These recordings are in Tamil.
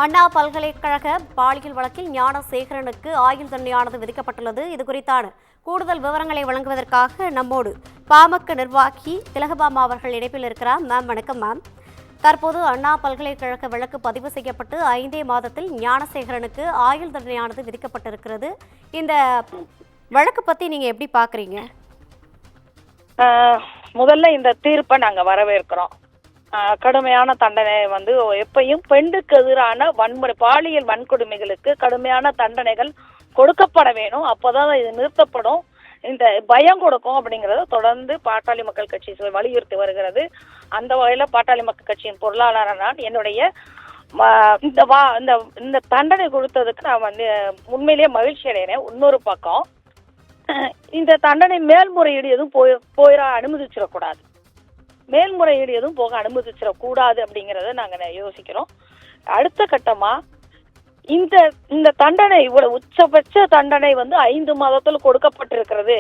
அண்ணா பல்கலைக்கழக பாலியல் வழக்கில் ஞானசேகரனுக்கு ஆயுள் தண்டனையானது விதிக்கப்பட்டுள்ளது. இது குறித்தான கூடுதல் விவரங்களை வழங்குவதற்காக நம்மோடு பாமக நிர்வாகி திலகபாமா அவர்கள் இணைப்பில் இருக்கிறார். மேம் வணக்கம் மேம். தற்போது அண்ணா பல்கலைக்கழக வழக்கு பதிவு செய்யப்பட்டு 5 மாதத்தில் ஞானசேகரனுக்கு ஆயுள் தண்டனையானது விதிக்கப்பட்டிருக்கிறது. இந்த வழக்கு பத்தி நீங்க எப்படி பாக்குறீங்க? முதல்ல இந்த தீர்ப்பை நாங்க வரவேற்கிறோம். கடுமையான தண்டனை எப்பயும் பெண்ணுக்கு எதிரான வன்முறை பாலியல் வன்கொடுமைகளுக்கு கடுமையான தண்டனைகள் கொடுக்கப்பட வேணும். அப்போதான் இது நிறுத்தப்படும். இந்த பயம் கொடுக்கும் அப்படிங்கறத தொடர்ந்து பாட்டாளி மக்கள் கட்சி வலியுறுத்தி வருகிறது. அந்த வகையில பாட்டாளி மக்கள் கட்சியின் பொருளாளரான நான் என்னுடைய இந்த தண்டனை கொடுத்ததுக்கு நான் உண்மையிலேயே மகிழ்ச்சி அடைகிறேன். இன்னொரு பக்கம் இந்த தண்டனை மேல்முறையீடு எதுவும் போயிட அனுமதிச்சிடக்கூடாது. மேல்முறையீடு எதுவும் போக அனுமதிச்சிடக்கூடாது அப்படிங்கறத நாங்க யோசிக்கிறோம். அடுத்த கட்டமா இந்த தண்டனை இவ்வளவு உச்சபட்ச தண்டனை 5 மாதத்துல கொடுக்கப்பட்டிருக்கிறது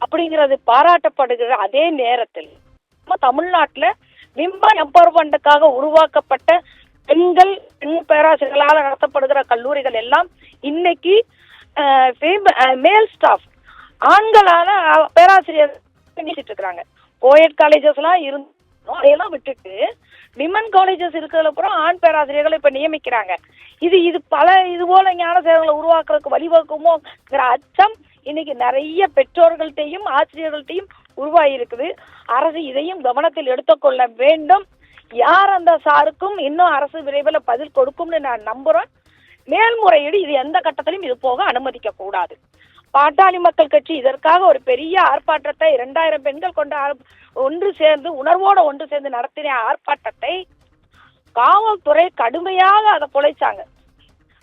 அப்படிங்கிறது பாராட்டப்படுகிற அதே நேரத்தில் நம்ம தமிழ்நாட்டுல விமன் எம்பவர்மெண்ட்டுக்காக உருவாக்கப்பட்ட பெண் பேராசிரியர்களால் நடத்தப்படுகிற கல்லூரிகள் எல்லாம் இன்னைக்கு மேல் ஸ்டாஃப் ஆண்களால பேராசிரியர் இருக்கிறாங்க. கோயட் காலேஜஸ் எல்லாம் அதையெல்லாம் விட்டுட்டு விமன் காலேஜஸ் இருக்கிறதுல அப்புறம் ஆண் பேராசிரியர்களை இப்ப நியமிக்கிறாங்க. இது பல இது போல ஞானசேகரங்களை உருவாக்குறதுக்கு வழிவகுக்குமோங்கிற அச்சம் இன்னைக்கு நிறைய பெற்றோர்கள்ட்டையும் ஆசிரியர்கள்ட்டையும் உருவாகி இருக்குது. அரசு இதையும் கவனத்தில் எடுத்துக்கொள்ள வேண்டும். யார் அந்த சாருக்கும் இன்னும் அரசு விரைவில் பதில் கொடுக்கும்னு நான் நம்புறேன். மேல்முறையீடு இது எந்த கட்டத்திலும் இது போக அனுமதிக்க கூடாது. பாட்டாளி மக்கள் கட்சி இதற்காக ஒரு பெரிய ஆர்ப்பாட்டத்தை 2000 பெண்கள் கொண்ட உணர்வோடு ஒன்று சேர்ந்து நடத்தின ஆர்ப்பாட்டத்தை காவல்துறை கடுமையாக அதை பொழைச்சாங்க.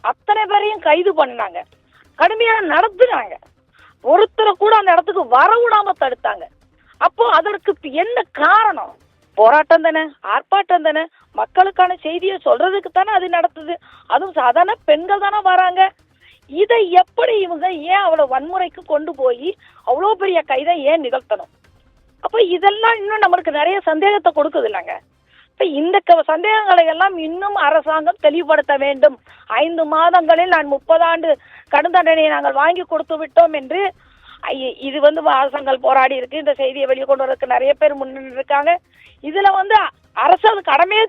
அத்தனை பேரையும் கைது பண்ணாங்க, கடுமையாக நடத்துனாங்க. ஒருத்தரை கூட அந்த இடத்துக்கு வரவிடாம தடுத்தாங்க. அப்போ அதற்கு என்ன காரணம்? போராட்டம் தானே, ஆர்ப்பாட்டம் தானே, மக்களுக்கான செய்தியை சொல்றதுக்கு தானே அது நடத்துது. அதுவும் சாதாரண பெண்கள் தானே வராங்க. இதை எப்படி இவங்க ஏன் அவ்வளவு வன்முறைக்கு கொண்டு போய் அவ்வளோ பெரிய கைதை ஏன் நிகழ்த்தணும்? அப்ப இதெல்லாம் இன்னும் நம்மளுக்கு நிறைய சந்தேகத்தை கொடுக்குது இல்லைங்க. இப்ப இந்த சந்தேகங்களை எல்லாம் இன்னும் அரசாங்கம் தெளிவுபடுத்த வேண்டும். 5 மாதங்களில் நான் 30 ஆண்டு கடும் தண்டனையை நாங்கள் வாங்கி கொடுத்து விட்டோம் என்று இது அரசாங்கம் போராடி இருக்கு. இந்த செய்தியை வெளியே கொண்டு வரதுக்கு நிறைய பேர் முன்னின்று இருக்காங்க. இதுல அரசு அது கடமையே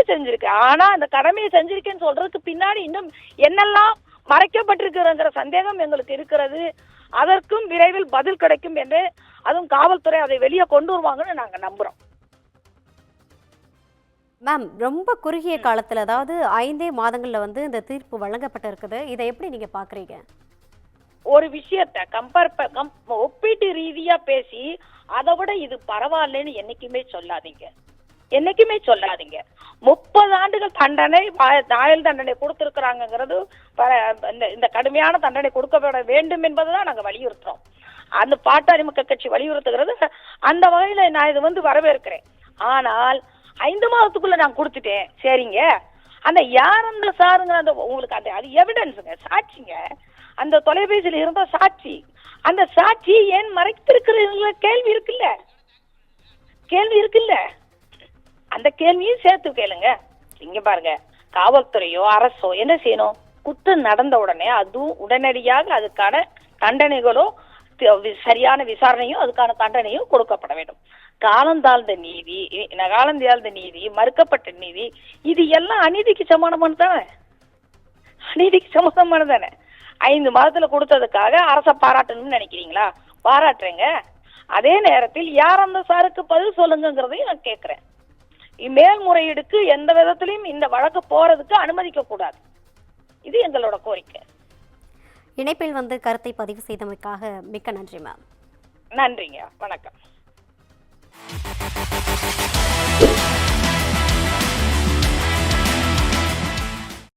செஞ்சிருக்கு. ஆனா அந்த கடமையை செஞ்சிருக்கேன்னு சொல்றதுக்கு பின்னாடி இன்னும் என்னெல்லாம் மறைக்கப்பட்டிருக்கிற சந்தேகம் எங்களுக்கு இருக்கிறது. அதற்கும் விரைவில் பதில் கிடைக்கும் என்று அதுவும் காவல்துறை அதை வெளியே கொண்டு வருவாங்கன்னு நாங்க நம்புறோம். மேம், ரொம்ப குறுகிய காலத்துல, அதாவது 5 மாதங்கள்ல இந்த தீர்ப்பு வழங்கப்பட்டிருக்குது. இதை எப்படி நீங்க பாக்குறீங்க? ஒரு விஷயத்த ஒப்பீட்டு ரீதியா பேசி அதை விட இது பரவாயில்லன்னு என்னைக்குமே சொல்லாதீங்க. 30 ஆண்டுகள் தண்டனை ஆயுள் தண்டனை கொடுத்திருக்கிறாங்கிறது இந்த கடுமையான தண்டனை கொடுக்கப்பட வேண்டும் என்பதுதான் நாங்க வலியுறுத்துறோம். அந்த பாட்டாளி மக்கள் கட்சி வலியுறுத்துகிறது. அந்த வகையில நான் இது வரவேற்கிறேன். ஆனால் 5 மாதத்துக்குள்ள நான் கொடுத்துட்டேன், சரிங்க. அந்த யார் அந்த சாருங்க, அந்த உங்களுக்கு அது எவிடன்ஸுங்க, சாட்சிங்க. அந்த தொலைபேசியில் இருந்த சாட்சி, அந்த சாட்சி ஏன் மறைத்திருக்கிற கேள்வி இருக்குல்ல. அந்த கேள்வியும் சேர்த்து கேளுங்க. இங்க பாருங்க, காவல்துறையோ அரசோ என்ன செய்யணும்? குற்றம் நடந்த உடனே அதுவும் உடனடியாக அதுக்கான தண்டனைகளோ சரியான விசாரணையும் அதுக்கான தண்டனையும் கொடுக்கப்பட வேண்டும். காலந்தாழ்ந்த நீதி, மறுக்கப்பட்ட நீதி, இது எல்லாம் அநீதிக்கு சமானமானதானே? 5 மாதத்துல கொடுத்ததுக்காக அரச பாராட்டணும்னு நினைக்கிறீங்களா? பாராட்டுறேங்க. அதே நேரத்தில் யார் அந்த சாருக்கு பதில் சொல்லுங்கிறதையும் நான் கேட்கிறேன். மேல்முறையீடுக்கு எந்த விதத்திலையும் இந்த வழக்கு போறதுக்கு அனுமதிக்க கூடாது. இது எங்களோட கோரிக்கை. இணைப்பில் கருத்தை பதிவு செய்தமைக்காக மிக்க நன்றி மேம். நன்றிங்க, வணக்கம்.